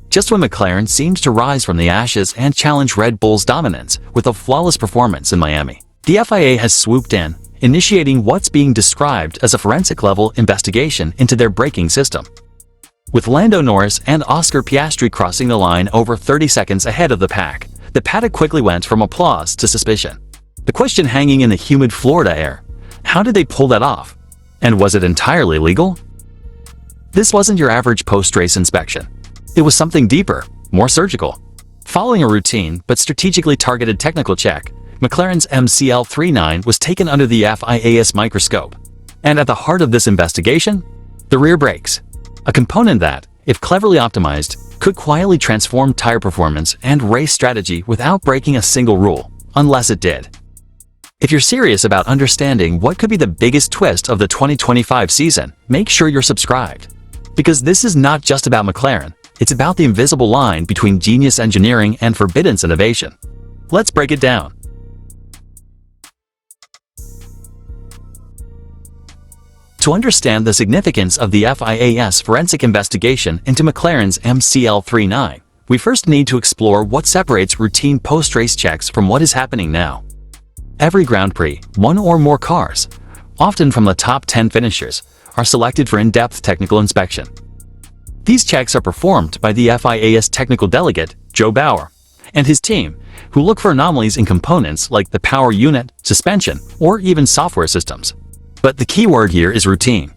just when McLaren seemed to rise from the ashes and challenge Red Bull's dominance with a flawless performance in Miami. The FIA has swooped in, initiating what's being described as a forensic-level investigation into their braking system. With Lando Norris and Oscar Piastri crossing the line over 30 seconds ahead of the pack, the paddock quickly went from applause to suspicion. The question hanging in the humid Florida air: how did they pull that off? And was it entirely legal? This wasn't your average post-race inspection. It was something deeper, more surgical. Following a routine but strategically targeted technical check, McLaren's MCL39 was taken under the FIA's microscope. And at the heart of this investigation? The rear brakes. A component that, if cleverly optimized, could quietly transform tire performance and race strategy without breaking a single rule, unless it did. If you're serious about understanding what could be the biggest twist of the 2025 season, make sure you're subscribed. Because this is not just about McLaren, it's about the invisible line between genius engineering and forbidden innovation. Let's break it down. To understand the significance of the FIA's forensic investigation into McLaren's MCL39, we first need to explore what separates routine post-race checks from what is happening now. Every Grand Prix, one or more cars, often from the top 10 finishers, are selected for in-depth technical inspection. These checks are performed by the FIA's technical delegate, Joe Bauer, and his team, who look for anomalies in components like the power unit, suspension, or even software systems. But the key word here is routine.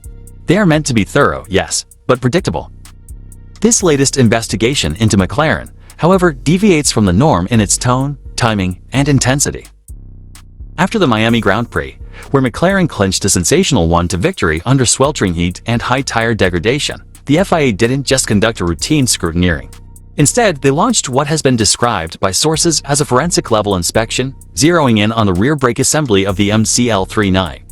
They are meant to be thorough, yes, but predictable. This latest investigation into McLaren, however, deviates from the norm in its tone, timing, and intensity. After the Miami Grand Prix, where McLaren clinched a sensational 1-2 victory under sweltering heat and high tire degradation, the FIA didn't just conduct a routine scrutineering. Instead, they launched what has been described by sources as a forensic-level inspection, zeroing in on the rear brake assembly of the MCL39.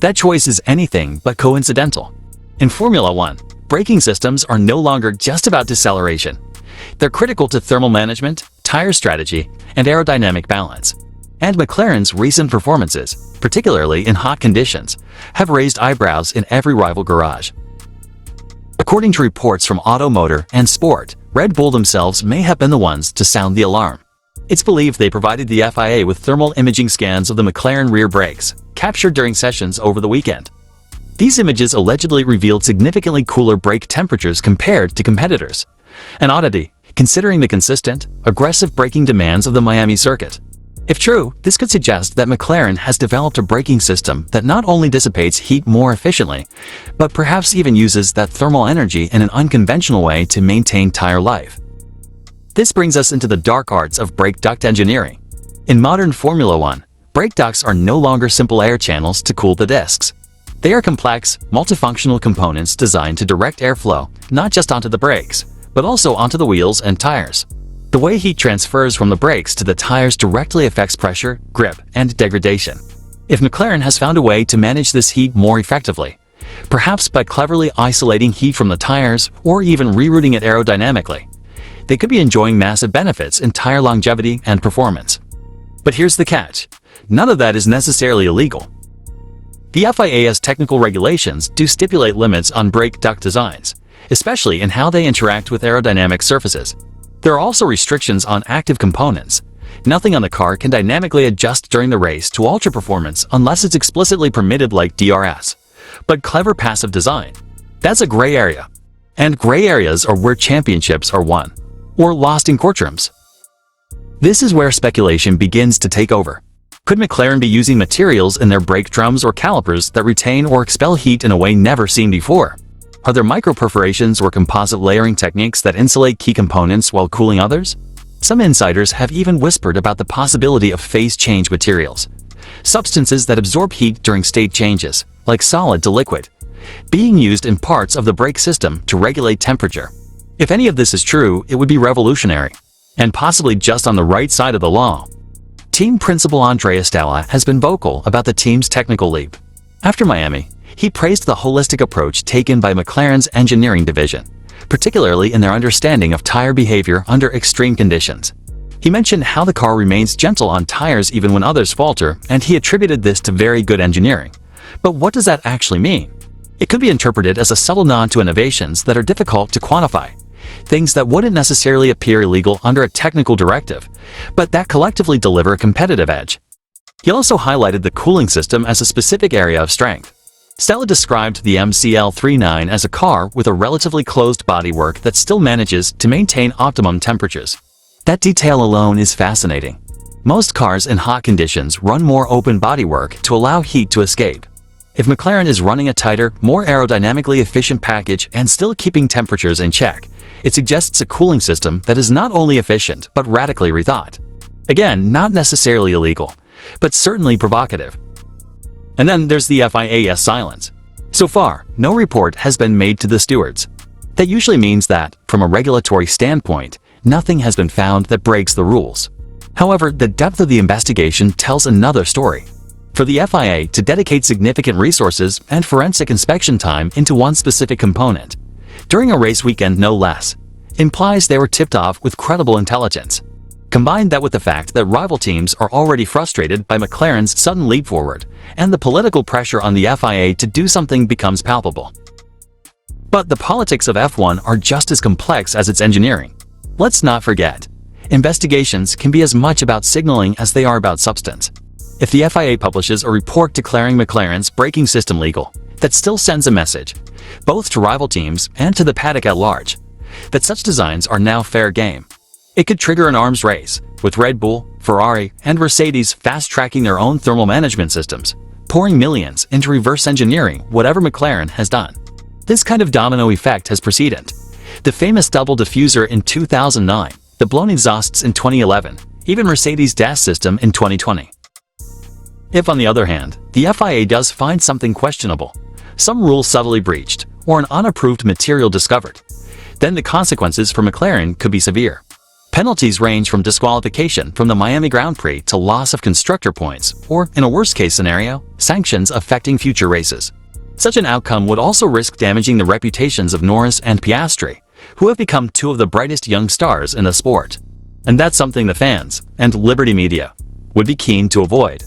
That choice is anything but coincidental. In Formula One, braking systems are no longer just about deceleration. They're critical to thermal management, tire strategy, and aerodynamic balance. And McLaren's recent performances, particularly in hot conditions, have raised eyebrows in every rival garage. According to reports from Automotor and Sport, Red Bull themselves may have been the ones to sound the alarm. It's believed they provided the FIA with thermal imaging scans of the McLaren rear brakes, captured during sessions over the weekend. These images allegedly revealed significantly cooler brake temperatures compared to competitors. An oddity, considering the consistent, aggressive braking demands of the Miami circuit. If true, this could suggest that McLaren has developed a braking system that not only dissipates heat more efficiently, but perhaps even uses that thermal energy in an unconventional way to maintain tire life. This brings us into the dark arts of brake duct engineering. In modern Formula One, brake ducts are no longer simple air channels to cool the discs. They are complex, multifunctional components designed to direct airflow not just onto the brakes, but also onto the wheels and tires. The way heat transfers from the brakes to the tires directly affects pressure, grip, and degradation. If McLaren has found a way to manage this heat more effectively, perhaps by cleverly isolating heat from the tires or even rerouting it aerodynamically, they could be enjoying massive benefits in tire longevity and performance. But here's the catch: none of that is necessarily illegal. The FIA's technical regulations do stipulate limits on brake duct designs, especially in how they interact with aerodynamic surfaces. There are also restrictions on active components. Nothing on the car can dynamically adjust during the race to alter performance unless it's explicitly permitted, like DRS. But clever passive design, that's a gray area. And gray areas are where championships are won or lost in courtrooms. This is where speculation begins to take over. Could McLaren be using materials in their brake drums or calipers that retain or expel heat in a way never seen before? Are there microperforations or composite layering techniques that insulate key components while cooling others? Some insiders have even whispered about the possibility of phase change materials, substances that absorb heat during state changes, like solid to liquid, being used in parts of the brake system to regulate temperature. If any of this is true, it would be revolutionary, and possibly just on the right side of the law. Team principal Andrea Stella has been vocal about the team's technical leap. After Miami, he praised the holistic approach taken by McLaren's engineering division, particularly in their understanding of tire behavior under extreme conditions. He mentioned how the car remains gentle on tires even when others falter, and he attributed this to very good engineering. But what does that actually mean? It could be interpreted as a subtle nod to innovations that are difficult to quantify. things that wouldn't necessarily appear illegal under a technical directive, but that collectively deliver a competitive edge. He also highlighted the cooling system as a specific area of strength. Stella described the MCL39 as a car with a relatively closed bodywork that still manages to maintain optimum temperatures. That detail alone is fascinating. Most cars in hot conditions run more open bodywork to allow heat to escape. If McLaren is running a tighter, more aerodynamically efficient package and still keeping temperatures in check, it suggests a cooling system that is not only efficient but radically rethought. Again, not necessarily illegal, but certainly provocative. And then there's the FIA's silence. So far, no report has been made to the stewards. That usually means that, from a regulatory standpoint, nothing has been found that breaks the rules. However, the depth of the investigation tells another story. For the FIA to dedicate significant resources and forensic inspection time into one specific component, during a race weekend no less, implies they were tipped off with credible intelligence. Combine that with the fact that rival teams are already frustrated by McLaren's sudden leap forward, and the political pressure on the FIA to do something becomes palpable. But the politics of F1 are just as complex as its engineering. Let's not forget, investigations can be as much about signaling as they are about substance. If the FIA publishes a report declaring McLaren's braking system legal, that still sends a message, both to rival teams and to the paddock at large, that such designs are now fair game. It could trigger an arms race, with Red Bull, Ferrari, and Mercedes fast-tracking their own thermal management systems, pouring millions into reverse engineering whatever McLaren has done. This kind of domino effect has precedent. The famous double diffuser in 2009, the blown exhausts in 2011, even Mercedes' DAS system in 2020. If, on the other hand, the FIA does find something questionable, some rule subtly breached, or an unapproved material discovered, then the consequences for McLaren could be severe. Penalties range from disqualification from the Miami Grand Prix to loss of constructor points, or, in a worst-case scenario, sanctions affecting future races. Such an outcome would also risk damaging the reputations of Norris and Piastri, who have become two of the brightest young stars in the sport. And that's something the fans, and Liberty Media, would be keen to avoid.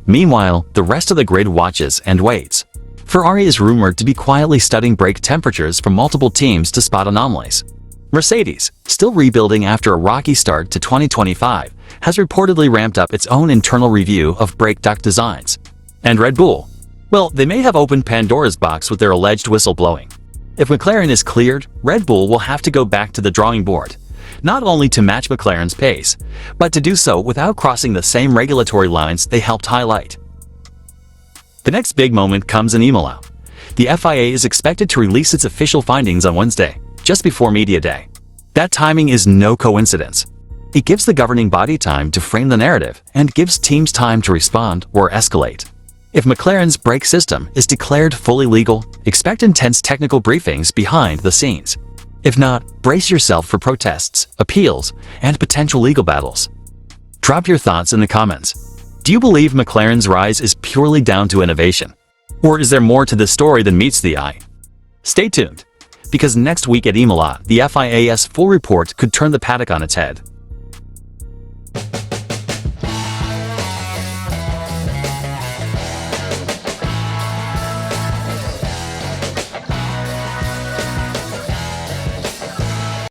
Meanwhile, the rest of the grid watches and waits. Ferrari is rumored to be quietly studying brake temperatures from multiple teams to spot anomalies. Mercedes, still rebuilding after a rocky start to 2025, has reportedly ramped up its own internal review of brake duct designs. And Red Bull? Well, they may have opened Pandora's box with their alleged whistleblowing. If McLaren is cleared, Red Bull will have to go back to the drawing board, not only to match McLaren's pace, but to do so without crossing the same regulatory lines they helped highlight. The next big moment comes in Imola. The FIA is expected to release its official findings on Wednesday, just before Media Day. That timing is no coincidence. It gives the governing body time to frame the narrative and gives teams time to respond or escalate. If McLaren's brake system is declared fully legal, expect intense technical briefings behind the scenes. If not, brace yourself for protests, appeals, and potential legal battles. Drop your thoughts in the comments. Do you believe McLaren's rise is purely down to innovation? Or is there more to this story than meets the eye? Stay tuned, because next week at Imola, the FIA's full report could turn the paddock on its head.